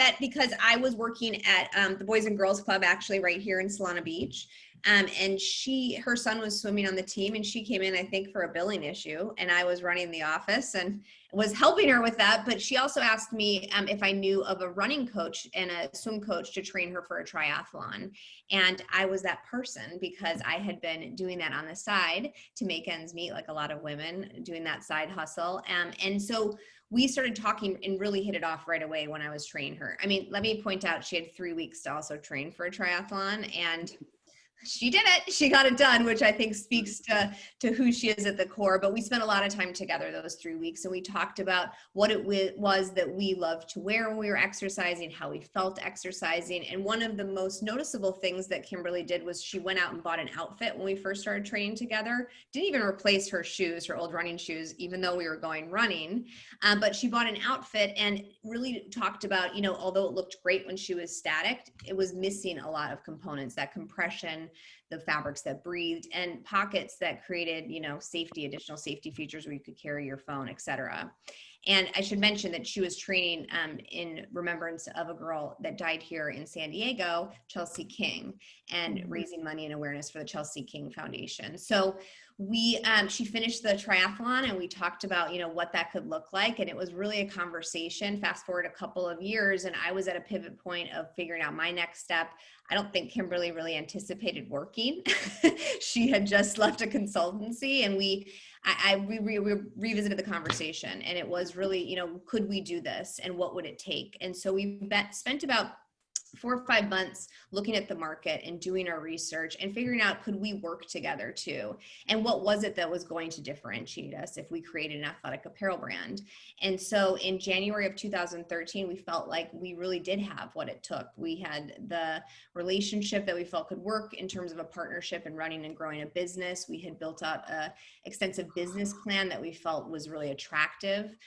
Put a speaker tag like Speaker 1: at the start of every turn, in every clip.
Speaker 1: met because I was working at the Boys and Girls Club, actually right here in Solana Beach. And her son was swimming on the team, and she came in, I think, for a billing issue, and I was running the office and was helping her with that. But she also asked me if I knew of a running coach and a swim coach to train her for a triathlon. And I was that person because I had been doing that on the side to make ends meet, like a lot of women doing that side hustle. And so we started talking and really hit it off right away when I was training her. I mean, let me point out, she had 3 weeks to also train for a triathlon, and she did it. She got it done, which I think speaks to who she is at the core. But we spent a lot of time together those 3 weeks, and we talked about what it was that we loved to wear when we were exercising, how we felt exercising. And one of the most noticeable things that Kimberly did was she went out and bought an outfit when we first started training together. Didn't even replace her shoes, her old running shoes, even though we were going running. But she bought an outfit and really talked about, although it looked great when she was static, it was missing a lot of components, that compression, the fabrics that breathed, and pockets that created, additional safety features where you could carry your phone, etc. And I should mention that she was training in remembrance of a girl that died here in San Diego, Chelsea King, and raising money and awareness for the Chelsea King Foundation. So she finished the triathlon, and we talked about, what that could look like. And it was really a conversation. Fast forward a couple of years, and I was at a pivot point of figuring out my next step. I don't think Kimberly really anticipated working. She had just left a consultancy, and we revisited the conversation, and it was really, could we do this, and what would it take? And so we spent about 4 or 5 months looking at the market and doing our research and figuring out, could we work together too? And what was it that was going to differentiate us if we created an athletic apparel brand? And so in January of 2013, we felt like we really did have what it took. We had the relationship that we felt could work in terms of a partnership and running and growing a business. We had built out an extensive business plan that we felt was really attractive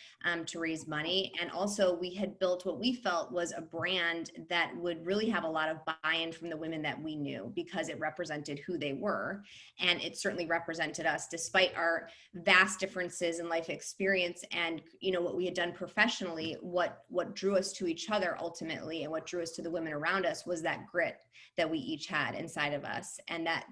Speaker 1: to raise money. And also we had built what we felt was a brand that would really have a lot of buy-in from the women that we knew, because it represented who they were. And it certainly represented us, despite our vast differences in life experience and, what we had done professionally. What drew us to each other ultimately, and what drew us to the women around us, was that grit that we each had inside of us. And that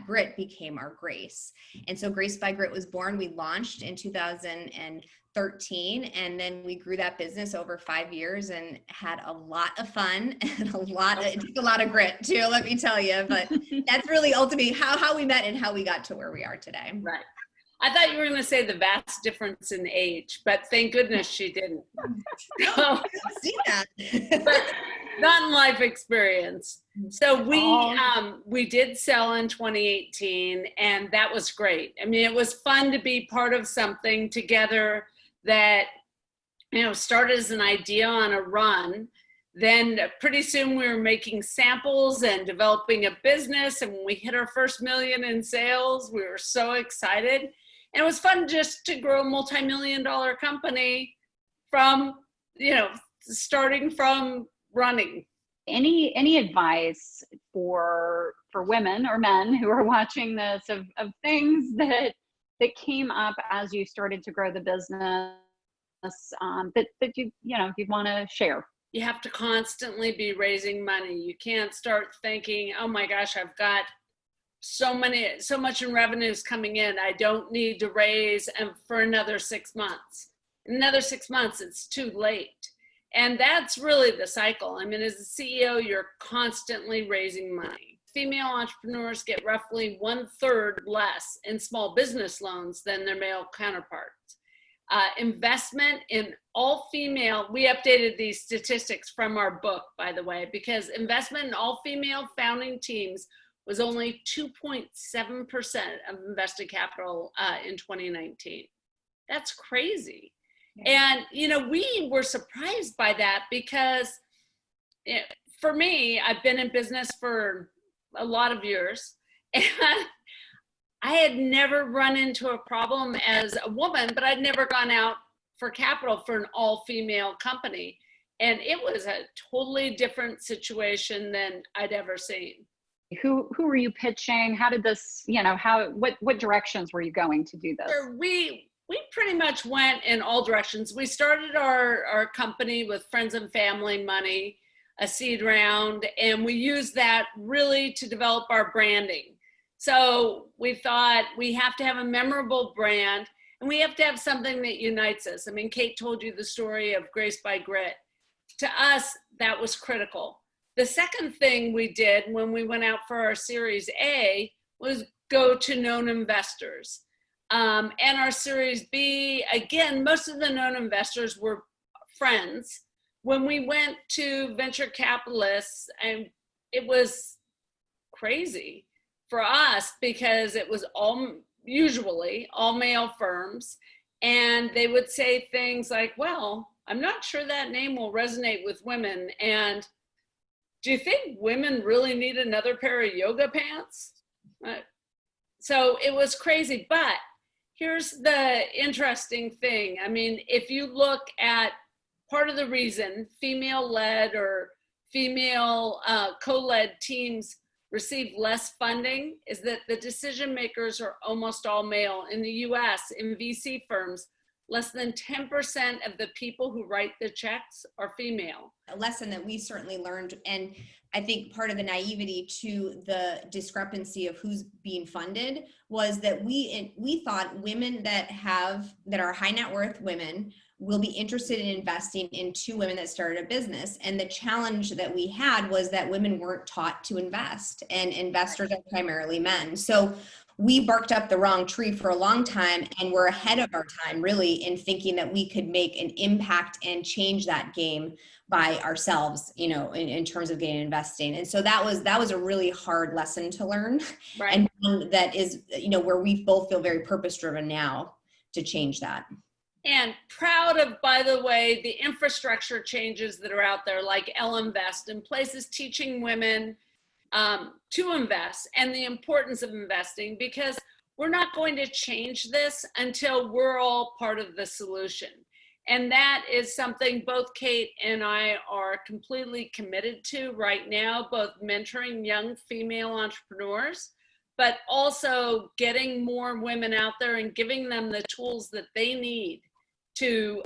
Speaker 1: grit became our Grace. And so Grace by Grit was born. We launched in 2013, and then we grew that business over 5 years and had a lot of fun and it took a lot of grit too, let me tell you. But that's really ultimately how we met and how we got to where we are today.
Speaker 2: Right. I thought you were going to say the vast difference in age, but thank goodness she didn't. So,
Speaker 1: see that.
Speaker 2: But not in life experience. So we did sell in 2018, and that was great. I mean, it was fun to be part of something together that, started as an idea on a run. Then pretty soon we were making samples and developing a business. And when we hit our first million in sales, we were so excited. And it was fun just to grow a multi-million-dollar company from, starting from running.
Speaker 3: Any advice for women or men who are watching this of things that came up as you started to grow the business that you want to share?
Speaker 2: You have to constantly be raising money. You can't start thinking, oh my gosh, I've got so much in revenues coming in, I don't need to raise for another 6 months. Another 6 months, it's too late. And that's really the cycle. I mean, as a CEO, you're constantly raising money. Female entrepreneurs get roughly 1/3 less in small business loans than their male counterparts. Investment in all female, we updated these statistics from our book, by the way, because investment in all female founding teams was only 2.7% of invested capital in 2019. That's crazy. Yeah. And, we were surprised by that because for me, I've been in business for a lot of years, and I had never run into a problem as a woman, but I'd never gone out for capital for an all-female company. And it was a totally different situation than I'd ever seen.
Speaker 3: Who were you pitching? How did this, what directions were you going to do this?
Speaker 2: Sure, we pretty much went in all directions. We started our company with friends and family money, a seed round, and we used that really to develop our branding. So we thought we have to have a memorable brand, and we have to have something that unites us. I mean, Kate told you the story of Grace by Grit. To us, that was critical. The second thing we did when we went out for our Series A was go to known investors. And our Series B, again, most of the known investors were friends. When we went to venture capitalists, and it was crazy for us because it was usually all male firms. And they would say things like, well, I'm not sure that name will resonate with women. And do you think women really need another pair of yoga pants? So it was crazy. But here's the interesting thing. I mean, if you look at part of the reason female-led or female co-led teams receive less funding is that the decision makers are almost all male. In the US, in VC firms, less than 10% of the people who write the checks are female.
Speaker 1: A lesson that we certainly learned, and I think part of the naivety to the discrepancy of who's being funded was that we thought women that are high net worth women will be interested in investing in two women that started a business. And the challenge that we had was that women weren't taught to invest, and investors are primarily men. So we barked up the wrong tree for a long time, and we're ahead of our time really in thinking that we could make an impact and change that game by ourselves, you know, in terms of getting investing. And so that was a really hard lesson to learn.
Speaker 2: Right.
Speaker 1: And one that is, you know, where we both feel very purpose driven now to change that.
Speaker 2: And proud of, by the way, the infrastructure changes that are out there, like L-Invest, and places teaching women to invest and the importance of investing, because we're not going to change this until we're all part of the solution. And that is something both Kate and I are completely committed to right now, both mentoring young female entrepreneurs, but also getting more women out there and giving them the tools that they need to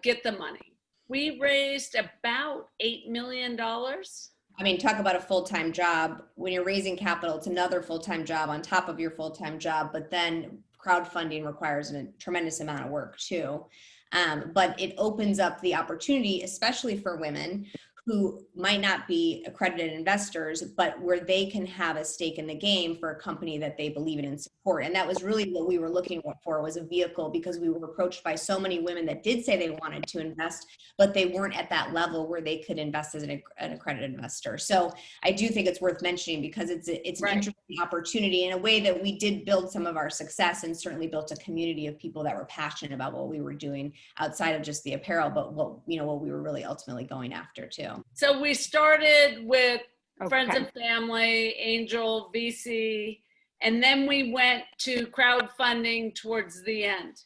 Speaker 2: get the money. We raised about $8 million.
Speaker 1: I mean, talk about a full-time job. When you're raising capital, it's another full-time job on top of your full-time job, but then crowdfunding requires a tremendous amount of work too. But it opens up the opportunity, especially for women who might not be accredited investors, but where they can have a stake in the game for a company that they believe in and support. And that was really what we were looking for, was a vehicle, because we were approached by so many women that did say they wanted to invest, but they weren't at that level where they could invest as an accredited investor. So I do think it's worth mentioning, because it's an interesting opportunity in a way that we did build some of our success, and certainly built a community of people that were passionate about what we were doing outside of just the apparel, but what we were really ultimately going after too.
Speaker 2: So we started with friends and family, angel, VC, and then we went to crowdfunding towards the end.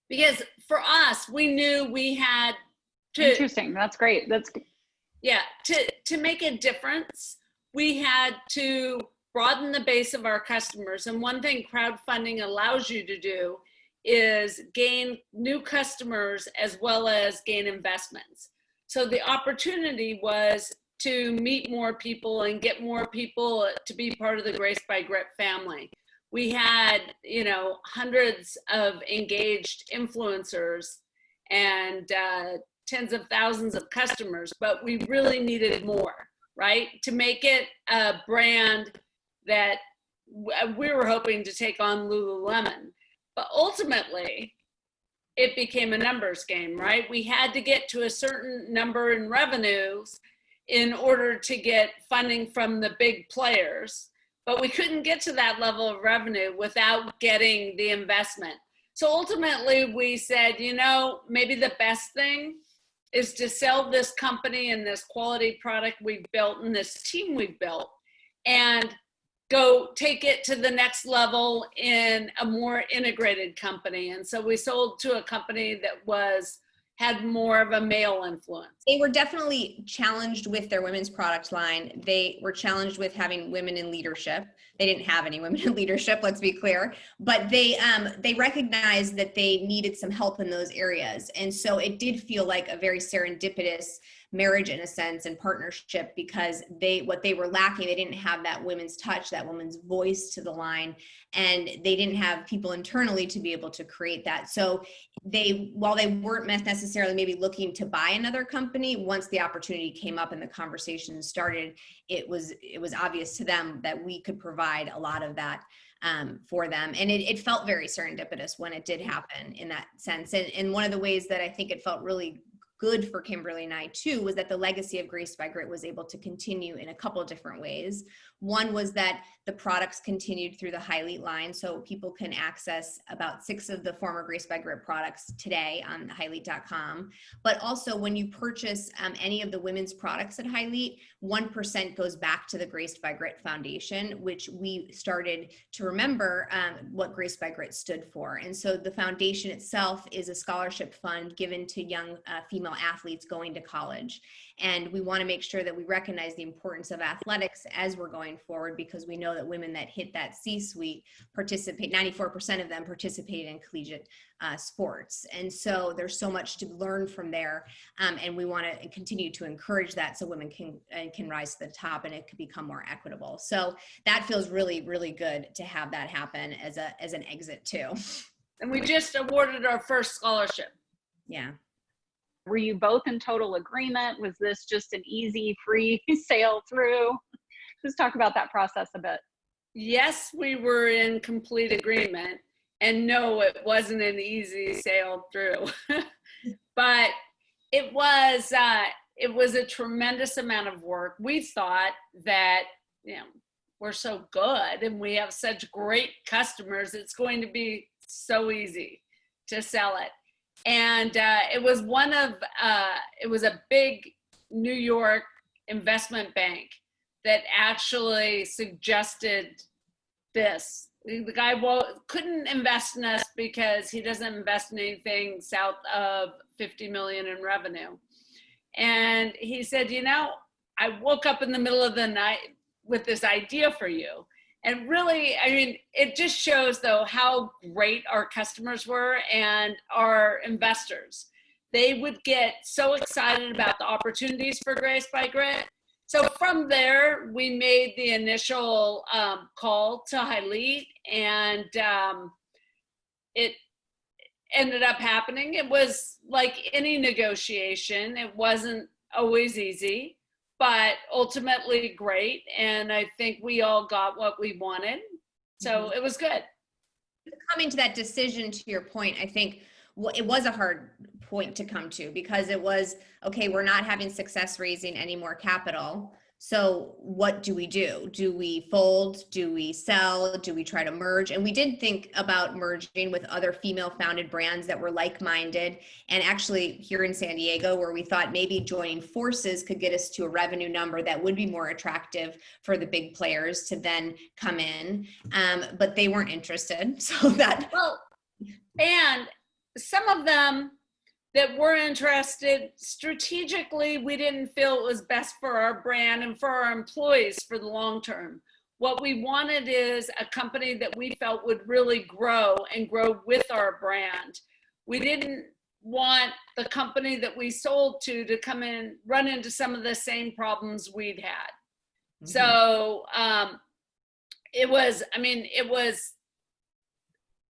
Speaker 2: Because for us, we knew we had to—
Speaker 3: Interesting. That's great. That's good.
Speaker 2: Yeah, to make a difference, we had to broaden the base of our customers. And one thing crowdfunding allows you to do is gain new customers as well as gain investments. So the opportunity was to meet more people and get more people to be part of the Grace by Grit family. We had, you know, hundreds of engaged influencers and tens of thousands of customers, but we really needed more, right? To make it a brand that we were hoping to take on Lululemon. But ultimately, it became a numbers game, right? We had to get to a certain number in revenues in order to get funding from the big players, but we couldn't get to that level of revenue without getting the investment. So ultimately we said, you know, maybe the best thing is to sell this company and this quality product we've built and this team we've built, and go take it to the next level in a more integrated company. And so we sold to a company that was had more of a male influence?
Speaker 1: They were definitely challenged with their women's product line. They were challenged with having women in leadership. They didn't have any women in leadership, let's be clear, but they recognized that they needed some help in those areas. And so it did feel like a very serendipitous marriage in a sense and partnership, because what they were lacking, they didn't have that women's touch, that woman's voice to the line, and they didn't have people internally to be able to create that. So while they weren't necessarily maybe looking to buy another company, once the opportunity came up and the conversation started, it was obvious to them that we could provide a lot of that for them. And it felt very serendipitous when it did happen in that sense. And one of the ways that I think it felt really good for Kimberly and I too was that the legacy of Graced by Grit was able to continue in a couple of different ways. One was that the products continued through the Highlight line, so people can access about 6 of the former Graced by Grit products today on highlight.com. But also when you purchase any of the women's products at Highlight, 1% goes back to the Graced by Grit Foundation, which we started to remember what Graced by Grit stood for. And so the foundation itself is a scholarship fund given to young female athletes going to college. And we want to make sure that we recognize the importance of athletics as we're going forward, because we know that women that hit that C-suite participate, 94% of them participate in collegiate sports. And so there's so much to learn from there. And we want to continue to encourage that so women can rise to the top and it can become more equitable. So that feels really, really good to have that happen as an exit too.
Speaker 2: And we just awarded our first scholarship.
Speaker 1: Yeah.
Speaker 3: Were you both in total agreement? Was this just an easy, free sail through? Just talk about that process a bit.
Speaker 2: Yes, we were in complete agreement. And no, it wasn't an easy sail through. But it was a tremendous amount of work. We thought that, we're so good and we have such great customers, it's going to be so easy to sell it. And it was a big New York investment bank that actually suggested this. The guy couldn't invest in us because he doesn't invest in anything south of 50 million in revenue. And he said, I woke up in the middle of the night with this idea for you. And really, it just shows though how great our customers were and our investors. They would get so excited about the opportunities for Graced by Grit. So from there, we made the initial call to Highlight, and it ended up happening. It was like any negotiation. It wasn't always easy, but ultimately great. And I think we all got what we wanted. So it was good.
Speaker 1: Coming to that decision, to your point, I think it was a hard point to come to, because it was, okay, we're not having success raising any more capital. So what do we do? Do we fold? Do we sell? Do we try to merge? And we did think about merging with other female founded brands that were like-minded. And actually here in San Diego, where we thought maybe joining forces could get us to a revenue number that would be more attractive for the big players to then come in. But they weren't interested. So
Speaker 2: and some of them that were interested, strategically, we didn't feel it was best for our brand and for our employees for the long term. What we wanted is a company that we felt would really grow and grow with our brand. We didn't want the company that we sold to come in, run into some of the same problems we'd had. Mm-hmm. So it was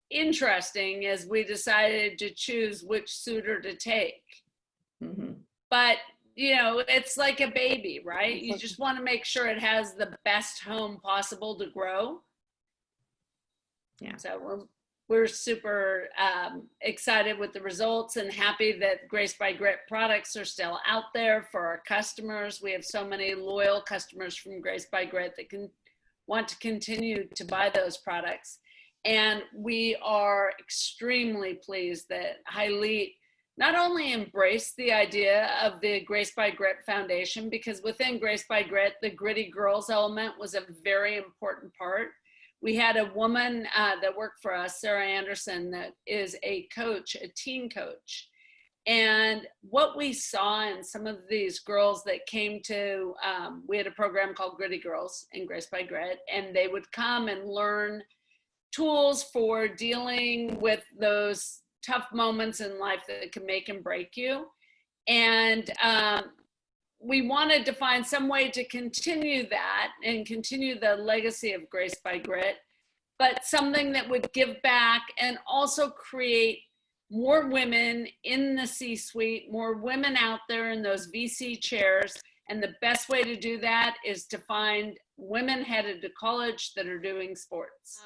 Speaker 2: interesting as we decided to choose which suitor to take. Mm-hmm. But it's like a baby, right? You just want to make sure it has the best home possible to grow. Yeah. So we're super excited with the results and happy that Graced by Grit products are still out there for our customers. We have so many loyal customers from Graced by Grit that want to continue to buy those products. And we are extremely pleased that Highlight not only embraced the idea of the Graced by Grit Foundation, because within Graced by Grit, the Gritty Girls element was a very important part. We had a woman that worked for us, Sarah Anderson, that is a coach, a teen coach. And what we saw in some of these girls that came to, we had a program called Gritty Girls in Grace by Grit, and they would come and learn tools for dealing with those tough moments in life that can make and break you. And we wanted to find some way to continue that and continue the legacy of Grace by Grit, but something that would give back and also create more women in the C-suite, more women out there in those VC chairs. And the best way to do that is to find women headed to college that are doing sports.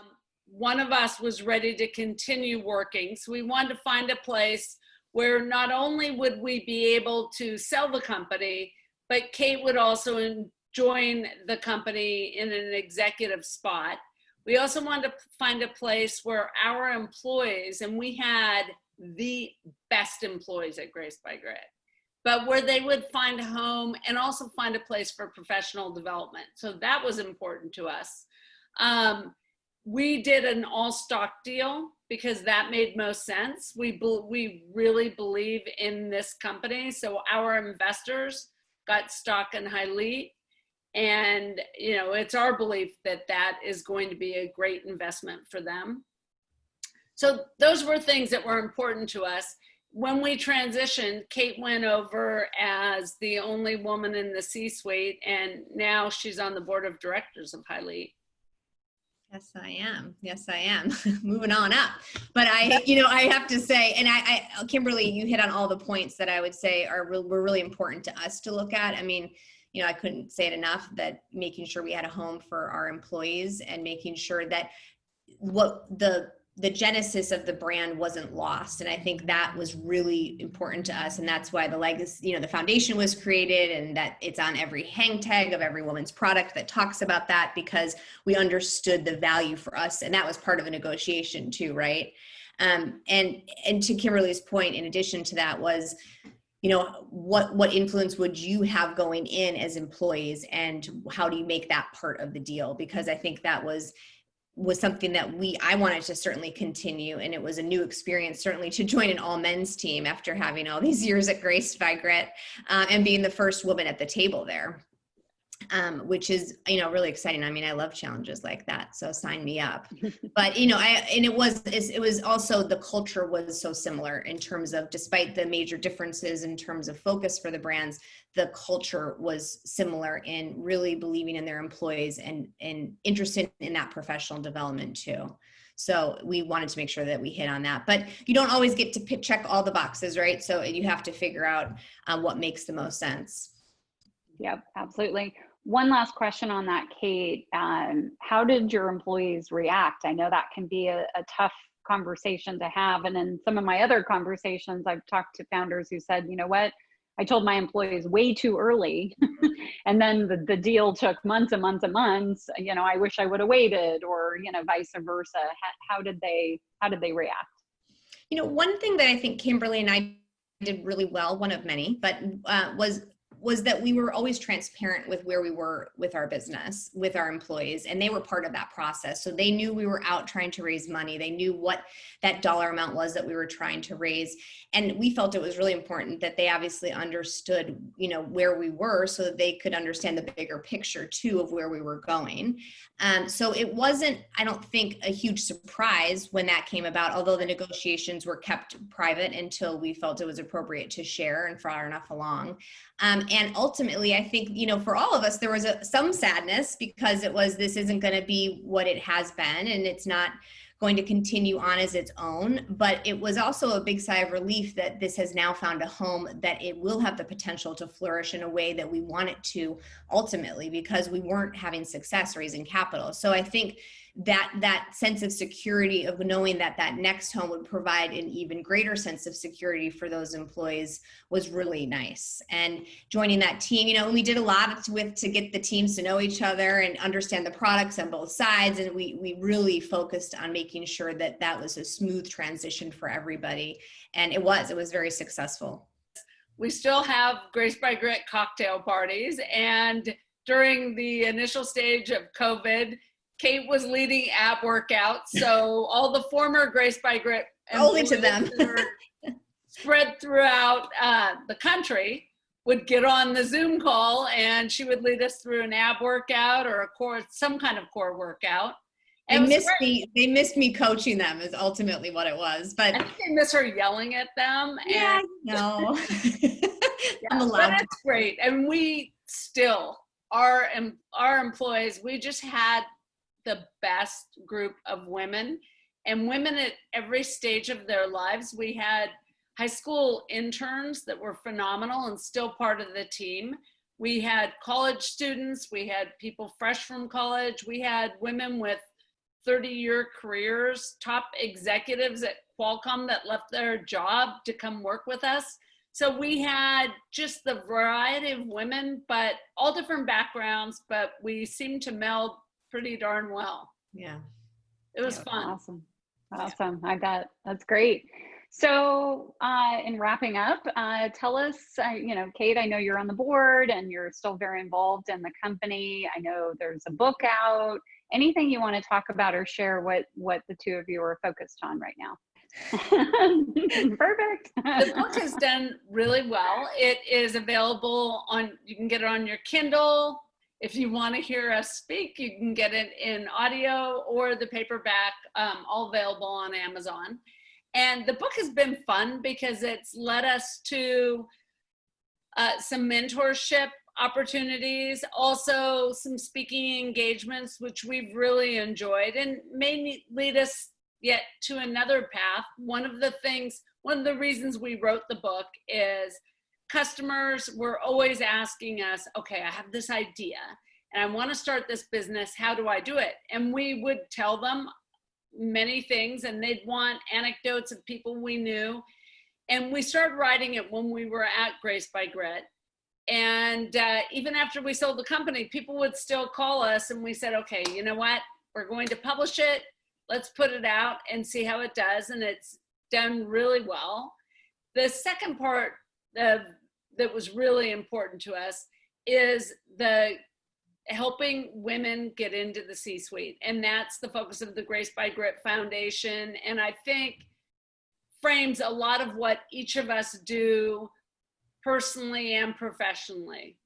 Speaker 2: One of us was ready to continue working, so we wanted to find a place where not only would we be able to sell the company, but Kate would also join the company in an executive spot. We also wanted to find a place where our employees, and we had the best employees at Grace by Grit, but where they would find a home and also find a place for professional development. So that was important to us. We did an all stock deal because that made most sense. We really believe in this company. So our investors got stock in Highly. And, you know, it's our belief that that is going to be a great investment for them. So those were things that were important to us. When we transitioned, Kate went over as the only woman in the C-suite, and now she's on the board of directors of Highly.
Speaker 1: Yes, I am. Yes, I am. Moving on up. But I have to say, and I, Kimberly, you hit on all the points that I would say were really important to us to look at. I mean, you know, I couldn't say it enough that making sure we had a home for our employees and making sure that what the genesis of the brand wasn't lost. And I think that was really important to us. And that's why the legacy, you know, the foundation was created, and that it's on every hang tag of every woman's product that talks about that, because we understood the value for us. And that was part of a negotiation too, right? And to Kimberly's point, in addition to that was, you know, what influence would you have going in as employees, and how do you make that part of the deal? Because I think that was something that I wanted to certainly continue. And it was a new experience, certainly, to join an all men's team after having all these years at Grace by Grit, and being the first woman at the table there, which is, you know, really exciting. I mean, I love challenges like that, so sign me up. But, you know, it was also, the culture was so similar in terms of, despite the major differences in terms of focus for the brands, the culture was similar in really believing in their employees and interested in that professional development too. So we wanted to make sure that we hit on that. But you don't always get to check all the boxes, right? So you have to figure out what makes the most sense.
Speaker 3: Yep, absolutely. One last question on that, Kate. How did your employees react? I know that can be a tough conversation to have. And in some of my other conversations, I've talked to founders who said, you know what, I told my employees way too early. And then the deal took months and months and months. You know, I wish I would have waited, or, you know, vice versa. How did they react?
Speaker 1: You know, one thing that I think Kimberly and I did really well, one of many, but was that we were always transparent with where we were with our business, with our employees, and they were part of that process. So they knew we were out trying to raise money. They knew what that dollar amount was that we were trying to raise. And we felt it was really important that they obviously understood, you know, where we were, so that they could understand the bigger picture too of where we were going. So it wasn't, I don't think, a huge surprise when that came about, although the negotiations were kept private until we felt it was appropriate to share and far enough along. And ultimately, I think, you know, for all of us, there was some sadness, because this isn't going to be what it has been, and it's not going to continue on as its own. But it was also a big sigh of relief that this has now found a home, that it will have the potential to flourish in a way that we want it to ultimately, because we weren't having success raising capital. So I think that sense of security of knowing that next home would provide an even greater sense of security for those employees was really nice. And joining that team, you know, we did a lot to get the teams to know each other and understand the products on both sides. And we really focused on making sure that was a smooth transition for everybody. And it was very successful.
Speaker 2: We still have Grace by Grit cocktail parties. And during the initial stage of COVID, Kate was leading ab workouts, so all the former Grace by Grit
Speaker 1: only to them.
Speaker 2: spread throughout the country would get on the Zoom call, and she would lead us through an ab workout or a core, some kind of core workout.
Speaker 1: They missed me coaching them is ultimately what it was. But
Speaker 2: I think they miss her yelling at them.
Speaker 1: Yeah,
Speaker 2: And
Speaker 1: no. I'm
Speaker 2: but
Speaker 1: allowed to.
Speaker 2: that's great. And we still, our employees, we just had the best group of women, and women at every stage of their lives. We had high school interns that were phenomenal and still part of the team. We had college students. We had people fresh from college. We had women with 30-year careers, top executives at Qualcomm that left their job to come work with us. So we had just the variety of women, but all different backgrounds, but we seemed to meld pretty darn well.
Speaker 1: Yeah.
Speaker 2: It was fun.
Speaker 3: Awesome. I bet. That's great. So in wrapping up, tell us, Kate, I know you're on the board and you're still very involved in the company. I know there's a book out. Anything you want to talk about or share what the two of you are focused on right now? Perfect.
Speaker 2: The book has done really well. It is available you can get it on your Kindle. If you want to hear us speak, you can get it in audio or the paperback, all available on Amazon. And the book has been fun because it's led us to some mentorship opportunities, also some speaking engagements, which we've really enjoyed and may lead us yet to another path. One of the reasons we wrote the book is customers were always asking us, okay, I have this idea and I want to start this business. How do I do it? And we would tell them many things, and they'd want anecdotes of people we knew. And we started writing it when we were at Grace by Grit. And even after we sold the company, people would still call us, and we said, okay, you know what? We're going to publish it. Let's put it out and see how it does. And it's done really well. The second part that was really important to us is the helping women get into the C-suite. And that's the focus of the Grace by Grit Foundation. And I think frames a lot of what each of us do personally and professionally.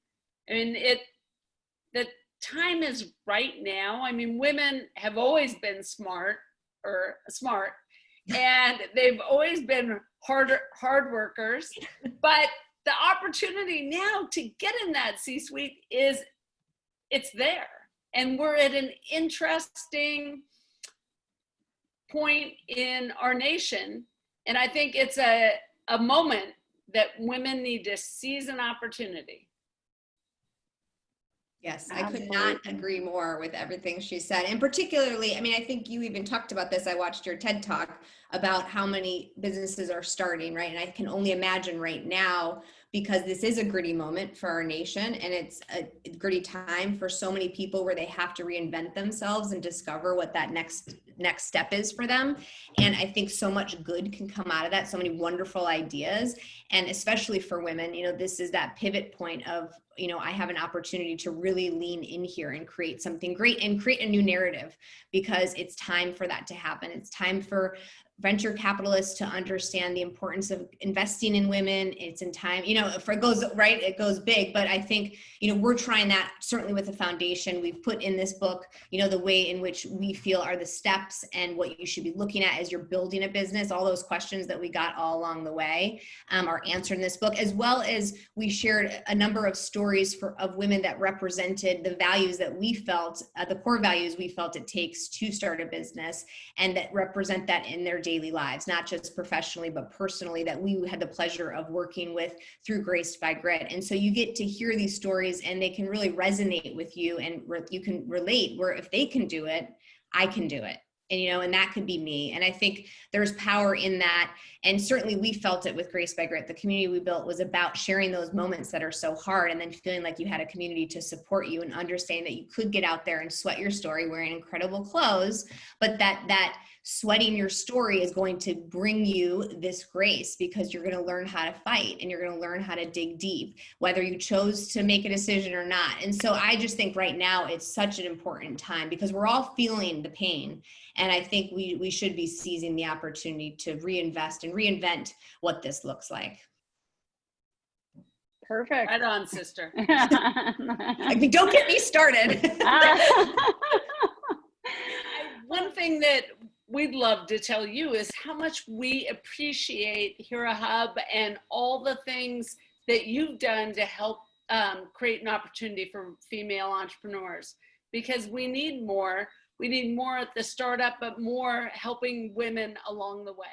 Speaker 2: I mean, the time is right now. I mean, women have always been smart, and they've always been hard workers, but the opportunity now to get in that C-suite it's there. And we're at an interesting point in our nation. And I think it's a moment that women need to seize an opportunity.
Speaker 1: Yes, I could not agree more with everything she said. And particularly, I mean, I think you even talked about this. I watched your TED Talk about how many businesses are starting, right? And I can only imagine right now, because this is a gritty moment for our nation, and it's a gritty time for so many people where they have to reinvent themselves and discover what that next step is for them. And I think so much good can come out of that, so many wonderful ideas. And especially for women, this is that pivot point of, I have an opportunity to really lean in here and create something great and create a new narrative, because it's time for that to happen. It's time for venture capitalists to understand the importance of investing in women. It's in time, if it goes right, it goes big. But I think, we're trying that certainly with the foundation. We've put in this book, the way in which we feel are the steps and what you should be looking at as you're building a business. All those questions that we got all along the way are answered in this book, as well as we shared a number of stories of women that represented the values that we felt, the core values we felt it takes to start a business, and that represent that in their daily lives, not just professionally, but personally, that we had the pleasure of working with through Graced by Grit. And so you get to hear these stories and they can really resonate with you, and you can relate where if they can do it, I can do it. And that could be me. And I think there's power in that. And certainly we felt it with Grace by Grit. The community we built was about sharing those moments that are so hard, and then feeling like you had a community to support you, and understanding that you could get out there and sweat your story wearing incredible clothes, but that sweating your story is going to bring you this grace, because you're going to learn how to fight and you're going to learn how to dig deep, whether you chose to make a decision or not. And so I just think right now it's such an important time, because we're all feeling the pain. And I think we should be seizing the opportunity to reinvest and reinvent what this looks like.
Speaker 3: Perfect.
Speaker 2: Right on, sister.
Speaker 1: I mean, don't get me started.
Speaker 2: One thing that we'd love to tell you is how much we appreciate Hero Hub and all the things that you've done to help create an opportunity for female entrepreneurs, because we need more. We need more at the startup, but more helping women along the way.